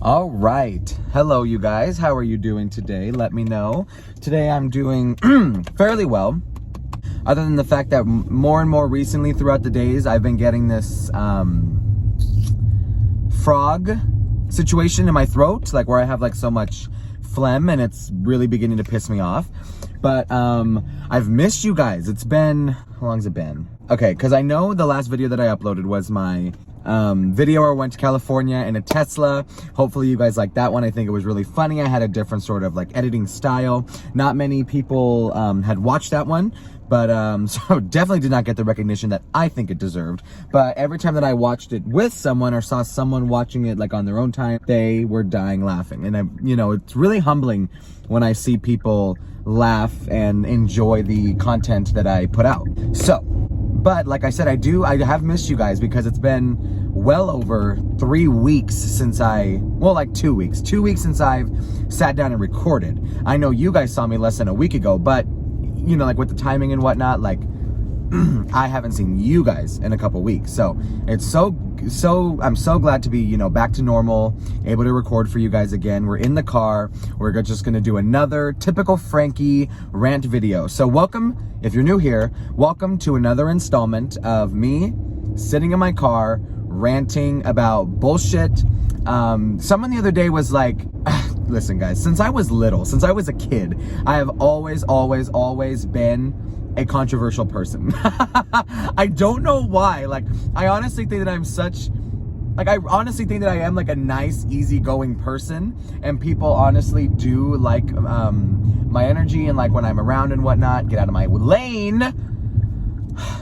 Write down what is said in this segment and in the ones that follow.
All right. Hello, you guys. How are you doing today? Let me know. Today I'm doing fairly well. Other than the fact that more and more recently throughout the days, I've been getting this frog situation in my throat, like where I have like so much phlegm and it's really beginning to piss me off. But I've missed you guys. It's been, how long's it been? Okay, because I know the last video that I uploaded was my video where I went to California in a Tesla. Hopefully you guys liked that one. I think it was really funny. I had a different sort of like editing style. Not many people had watched that one, but so definitely did not get the recognition that I think it deserved. But every time that I watched it with someone or saw someone watching it like on their own time, they were dying laughing. And you know, it's really humbling when I see people laugh and enjoy the content that I put out. So, but like I said, I have missed you guys because it's been well over 3 weeks since like 2 weeks. 2 weeks since I've sat down and recorded. I know you guys saw me less than a week ago, but you know, like with the timing and whatnot, like I haven't seen you guys in a couple weeks. So it's I'm so glad to be, you know, back to normal, able to record for you guys again. We're in the car. We're just gonna do another typical Frankie rant video. So welcome, if you're new here, welcome to another installment of me sitting in my car ranting about bullshit. Someone the other day was like, listen guys, since I was little, since I was a kid, I have always been a controversial person. I don't know why. Like, I honestly think that I am like a nice, easygoing person, and people honestly do like my energy and like when I'm around and whatnot. Get out of my lane.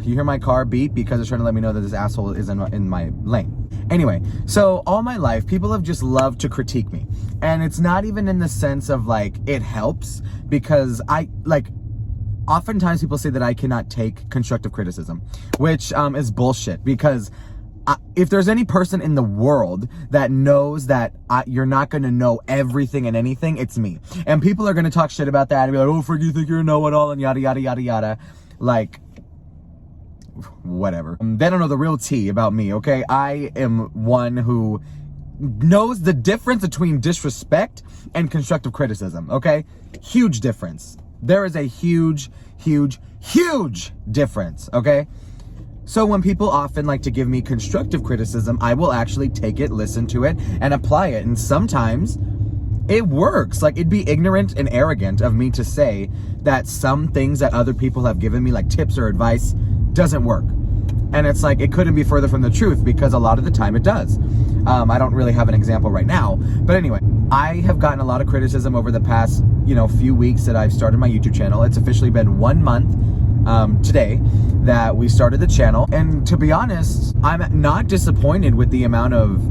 You hear my car beep because it's trying to let me know that this asshole is in my lane. Anyway, so all my life, people have just loved to critique me. And it's not even in the sense of like, it helps, because oftentimes people say that I cannot take constructive criticism, which is bullshit, because if there's any person in the world that knows that you're not going to know everything and anything, it's me. And people are going to talk shit about that and be like, oh, Frank, you think you're a know-it-all and yada, yada, yada, yada. Like, whatever. They don't know the real tea about me, okay? I am one who knows the difference between disrespect and constructive criticism, okay? Huge difference. There is a huge difference, okay? So when people often like to give me constructive criticism, I will actually take it, listen to it, and apply it. And sometimes it works. Like, it'd be ignorant and arrogant of me to say that some things that other people have given me, like tips or advice, doesn't work. And it's like, it couldn't be further from the truth, because a lot of the time it does. I don't really have an example right now, but anyway, I have gotten a lot of criticism over the past, you know, few weeks that I've started my YouTube channel. It's officially been 1 month today that we started the channel, and to be honest, I'm not disappointed with the amount of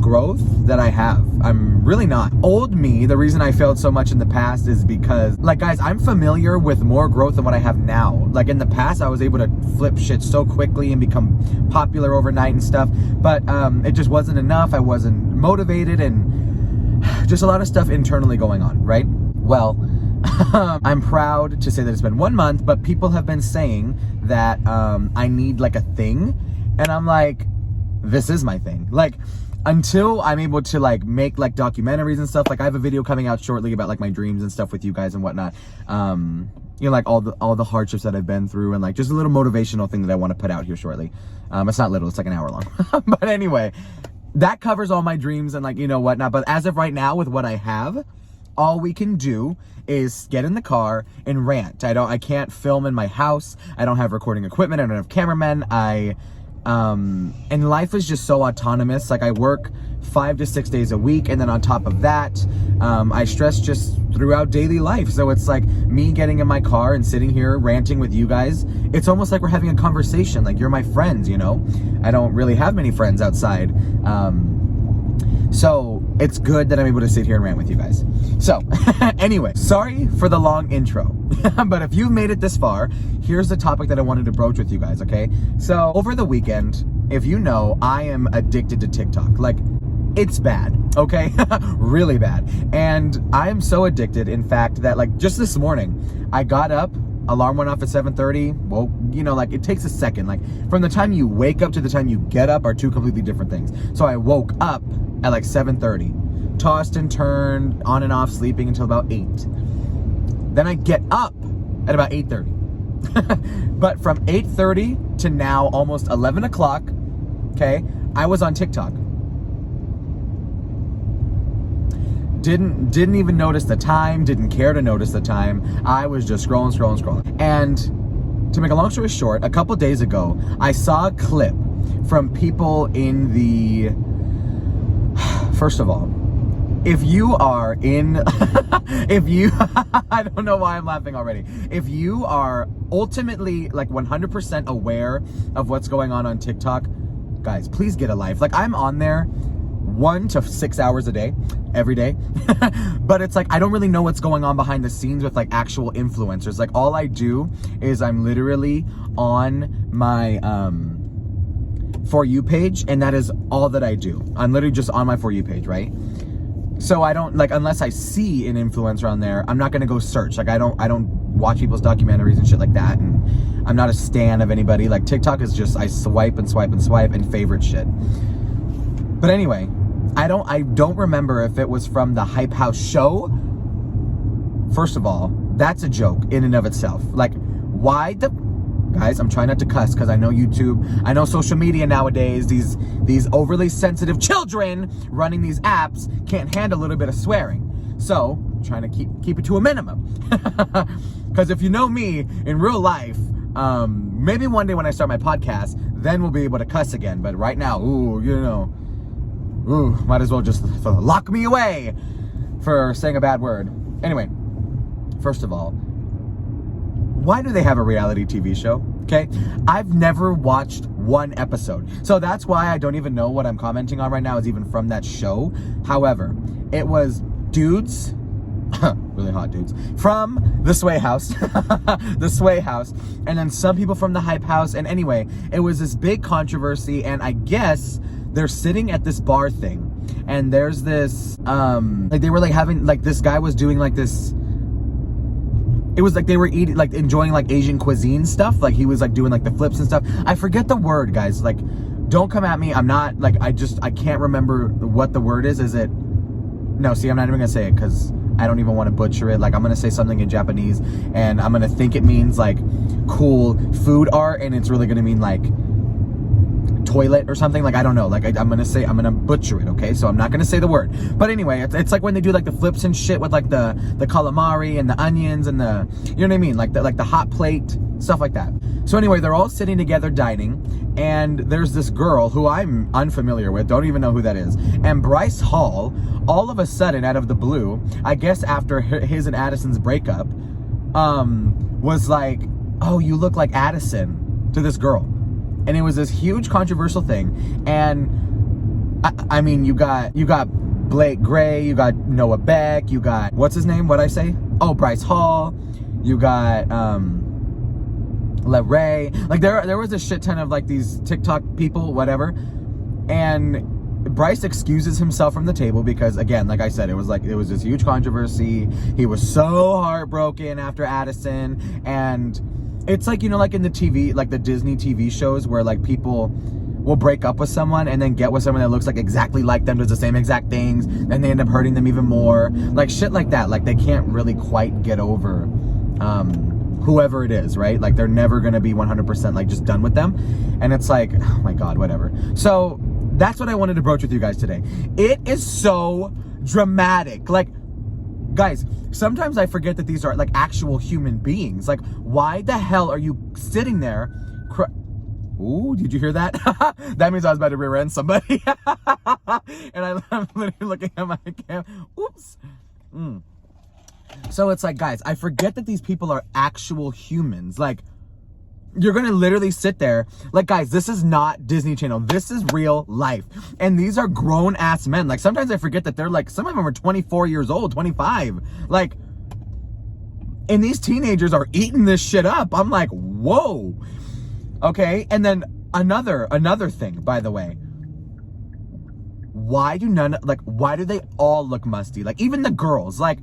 growth that I have. I'm really not. Old me, the reason I failed so much in the past is because, like, guys, I'm familiar with more growth than what I have now. Like, in the past, I was able to flip shit so quickly and become popular overnight and stuff, but it just wasn't enough. I wasn't motivated, and just a lot of stuff internally going on, right? Well, I'm proud to say that it's been 1 month, but people have been saying that I need like a thing, and I'm like, this is my thing. Like, until I'm able to like make like documentaries and stuff, like I have a video coming out shortly about like my dreams and stuff with you guys and whatnot. You know, like all the hardships that I've been through, and like just a little motivational thing that I want to put out here shortly. It's not little, it's like an hour long. But anyway, that covers all my dreams and like, you know, whatnot. But as of right now, with what I have, all we can do is get in the car and rant. I can't film in my house. I don't have recording equipment. I don't have cameramen. And life is just so autonomous. Like, I work 5 to 6 days a week, and then on top of that, I stress just throughout daily life. So it's like me getting in my car and sitting here ranting with you guys. It's almost like we're having a conversation. Like, you're my friends, you know? I don't really have many friends outside. So it's good that I'm able to sit here and rant with you guys. So anyway, sorry for the long intro, but if you've made it this far, here's the topic that I wanted to broach with you guys, okay? So over the weekend, if you know, I am addicted to TikTok. Like, it's bad, okay? Really bad. And I am so addicted, in fact, that like just this morning, I got up, alarm went off at 7:30. Well, you know, like, it takes a second. Like, from the time you wake up to the time you get up are two completely different things. So I woke up at like 7:30. tossed and turned, on and off, sleeping until about 8. Then I get up at about 8:30. But from 8:30 to now, almost 11 o'clock, okay, I was on TikTok. Didn't even notice the time, didn't care to notice the time. I was just scrolling. And to make a long story short, a couple days ago, I saw a clip from people in the... First of all, if you are in... I don't know why I'm laughing already. If you are ultimately like 100% aware of what's going on TikTok, guys, please get a life. Like, I'm on there 1 to 6 hours a day, every day. But it's like, I don't really know what's going on behind the scenes with like actual influencers. Like, all I do is I'm literally on my For You page, and that is all that I do. I'm literally just on my For You page, right? So I don't, like, unless I see an influencer on there, I'm not gonna go search. Like, I don't watch people's documentaries and shit like that, and I'm not a stan of anybody. Like, TikTok is just, I swipe and favorite shit. But anyway, I don't remember if it was from the Hype House show. First of all, that's a joke in and of itself. Like, why the... Guys, I'm trying not to cuss because I know YouTube, I know social media nowadays, these overly sensitive children running these apps can't handle a little bit of swearing. So, I'm trying to keep it to a minimum. Because if you know me in real life, maybe one day when I start my podcast, then we'll be able to cuss again. But right now, might as well just lock me away for saying a bad word. Anyway, first of all, why do they have a reality TV show? Okay, I've never watched one episode, so that's why I don't even know what I'm commenting on right now is even from that show. However, it was dudes, really hot dudes, from the Sway House, and then some people from the Hype House. And anyway, it was this big controversy, and I guess they're sitting at this bar thing, and there's this, like, they were like having, like, this guy was doing like this. It was like they were eating, like, enjoying like Asian cuisine stuff. Like, he was like doing like the flips and stuff. I forget the word, guys. Like, don't come at me. I'm not like, I can't remember what the word is. Is it? No, see, I'm not even gonna say it because I don't even want to butcher it. Like, I'm gonna say something in Japanese and I'm gonna think it means like cool food art, and it's really gonna mean like toilet or something. Like, I don't know. Like, I'm gonna butcher it, okay? So I'm not gonna say the word. But anyway, it's like when they do like the flips and shit with like the calamari and the onions and the, you know what I mean? Like the hot plate, stuff like that. So anyway, they're all sitting together dining, and there's this girl who I'm unfamiliar with, don't even know who that is. And Bryce Hall, all of a sudden, out of the blue, I guess after his and Addison's breakup, was like, oh, you look like Addison, to this girl. And it was this huge controversial thing. And I mean, you got Blake Gray, you got Noah Beck, you got, what's his name? What'd I say? Oh, Bryce Hall. You got LeRae. Like, there was a shit ton of like these TikTok people, whatever. And Bryce excuses himself from the table because, again, like I said, it was this huge controversy. He was so heartbroken after Addison. And it's like, you know, like in the TV, like the Disney TV shows where like people will break up with someone and then get with someone that looks like exactly like them, does the same exact things, and they end up hurting them even more. Like shit like that. Like, they can't really quite get over whoever it is, right? Like, they're never gonna be 100% like just done with them. And it's like, oh my God, whatever. So that's what I wanted to broach with you guys today. It is so dramatic. Like, guys, sometimes I forget that these are like actual human beings. Like, why the hell are you sitting there? Ooh, did you hear that? That means I was about to rear end somebody. And I'm literally looking at my cam. Oops. So it's like, guys, I forget that these people are actual humans. Like, you're gonna literally sit there. Like, guys, this is not Disney Channel. This is real life. And these are grown ass men. Like, sometimes I forget that they're like, some of them are 24 years old, 25. Like, and these teenagers are eating this shit up. I'm like, whoa. Okay. And then another thing, by the way, why do they all look musty? Like, even the girls, like,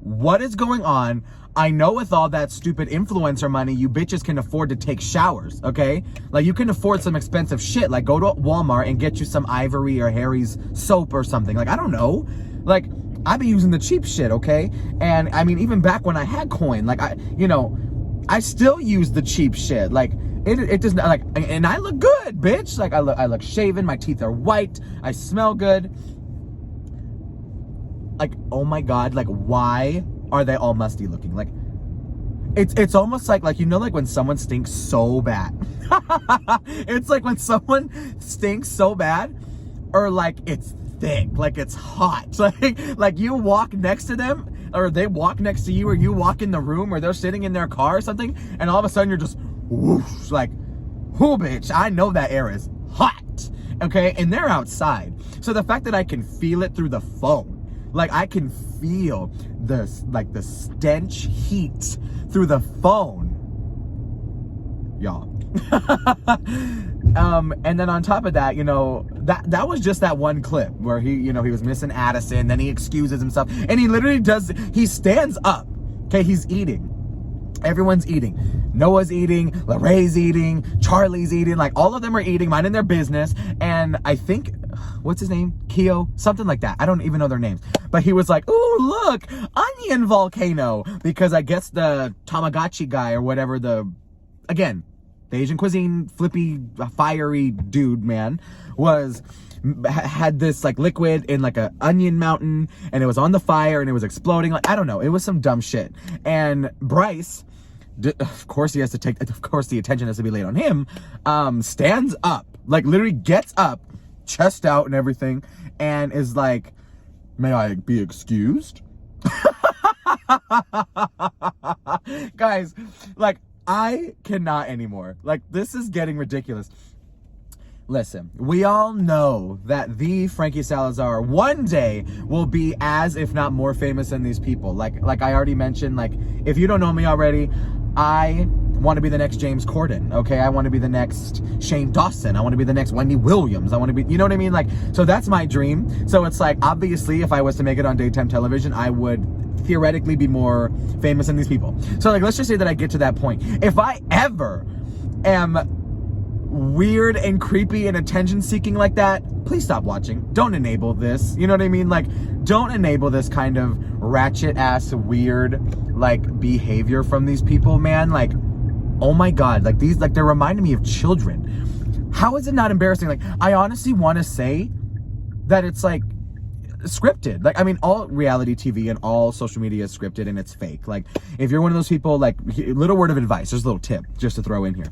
what is going on? I know with all that stupid influencer money, you bitches can afford to take showers, okay? Like, you can afford some expensive shit. Like, go to Walmart and get you some Ivory or Harry's soap or something. Like, I don't know. Like, I be using the cheap shit, okay? And, I mean, even back when I had coin, like, I still use the cheap shit. Like, it does not, like, and I look good, bitch. Like, I look shaven, my teeth are white, I smell good. Like, oh my God, like, why are they all musty looking? Like, it's almost like, you know, like when someone stinks so bad. It's like when someone stinks so bad, or like it's thick, like it's hot. Like you walk next to them, or they walk next to you, or you walk in the room, or they're sitting in their car or something, and all of a sudden you're just whoosh, like, whoo, bitch, I know that air is hot, okay? And they're outside. So the fact that I can feel it through the phone, like I can feel the stench heat through the phone, y'all. And then on top of that, you know, that was just that one clip where he was missing Addison, then he excuses himself, and he literally he stands up, okay? He's eating. Everyone's eating. Noah's eating, Laray's eating, Charlie's eating, like all of them are eating, minding their business. And I think, what's his name? Keo? Something like that. I don't even know their names. But he was like, ooh, look, onion volcano. Because I guess the Tamagotchi guy or whatever, again, the Asian cuisine, flippy, fiery dude, man, had this like liquid in like a onion mountain, and it was on the fire and it was exploding. Like, I don't know. It was some dumb shit. And Bryce, of course the attention has to be laid on him, stands up, like literally gets up, chest out and everything, and is like, may I be excused? Guys, like, I cannot anymore. Like, this is getting ridiculous. Listen, we all know that the Frankie Salazar one day will be as, if not more famous than these people. Like I already mentioned, like, if you don't know me already, I want to be the next James Corden, okay? I want to be the next Shane Dawson. I want to be the next Wendy Williams. I want to be, you know what I mean? Like, so that's my dream. So it's like, obviously, if I was to make it on daytime television, I would theoretically be more famous than these people. So, like, let's just say that I get to that point. If I ever am weird and creepy and attention seeking like that, please stop watching. Don't enable this. You know what I mean? Like, don't enable this kind of ratchet ass weird like behavior from these people, man. Like, oh my God, like these, like, they're reminding me of children. How is it not embarrassing? Like, I honestly want to say that it's like scripted. Like, I mean, all reality TV and all social media is scripted and it's fake. Like, if you're one of those people, like, little word of advice, there's a little tip just to throw in here.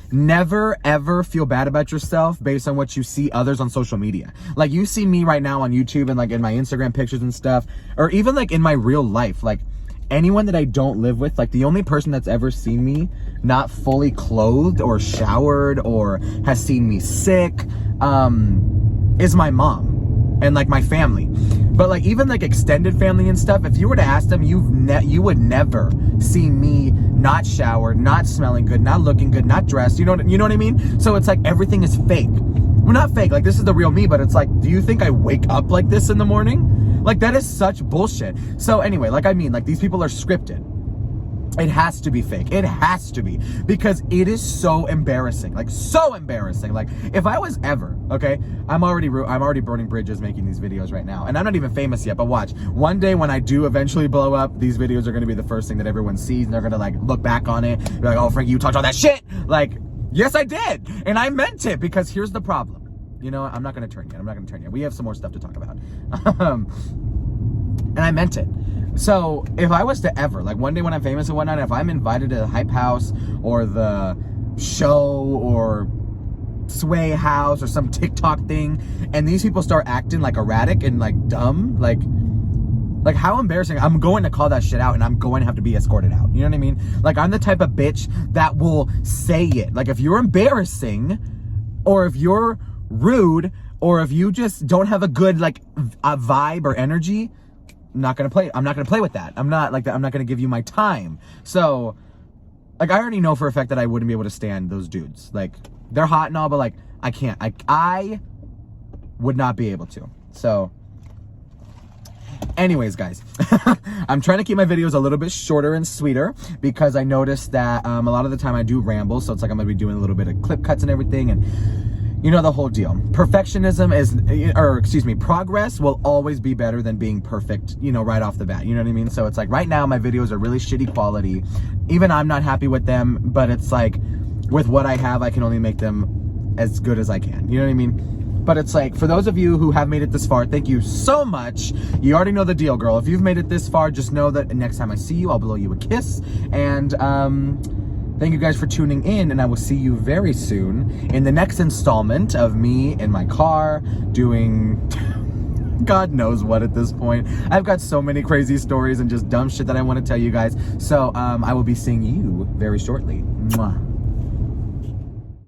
Never ever feel bad about yourself based on what you see others on social media. Like, you see me right now on YouTube and like in my Instagram pictures and stuff, or even like in my real life, like anyone that I don't live with, like the only person that's ever seen me not fully clothed or showered or has seen me sick is my mom and like my family. But like even like extended family and stuff, if you were to ask them, you would never see me not showered, not smelling good, not looking good, not dressed. You know what I mean? So it's like everything is fake. Well, not fake, like this is the real me, but it's like, do you think I wake up like this in the morning? Like, that is such bullshit. So anyway, like, I mean, like, these people are scripted. It has to be fake. It has to be, because it is so embarrassing. Like, so embarrassing. Like, if I was ever, okay, I'm already burning bridges making these videos right now, and I'm not even famous yet. But watch, one day when I do eventually blow up, these videos are going to be the first thing that everyone sees, and they're going to like look back on it, be like, oh, Frankie, you talked all that shit. Like, yes, I did, and I meant it. Because here's the problem. You know, I'm not going to turn yet. We have some more stuff to talk about. And I meant it. So if I was to ever, like one day when I'm famous and whatnot, if I'm invited to the Hype House or the show or Sway House or some TikTok thing, and these people start acting like erratic and like dumb, like how embarrassing. I'm going to call that shit out, and I'm going to have to be escorted out. You know what I mean? Like, I'm the type of bitch that will say it. Like, if you're embarrassing, or if you're rude, or if you just don't have a good like a vibe or energy, I'm not gonna play with that. I'm not gonna give you my time. So, like, I already know for a fact that I wouldn't be able to stand those dudes. Like, they're hot and all, but like, I can't. I would not be able to. So, Anyways, guys, I'm trying to keep my videos a little bit shorter and sweeter because I noticed that a lot of the time I do ramble. So it's like I'm going to be doing a little bit of clip cuts and everything. And you know the whole deal. Perfectionism progress will always be better than being perfect, you know, right off the bat. You know what I mean? So it's like right now my videos are really shitty quality. Even I'm not happy with them, but it's like with what I have, I can only make them as good as I can. You know what I mean? But it's like, for those of you who have made it this far, thank you so much. You already know the deal, girl. If you've made it this far, just know that next time I see you, I'll blow you a kiss. And thank you guys for tuning in, and I will see you very soon in the next installment of me in my car doing God knows what at this point. I've got so many crazy stories and just dumb shit that I want to tell you guys. So I will be seeing you very shortly. Mwah.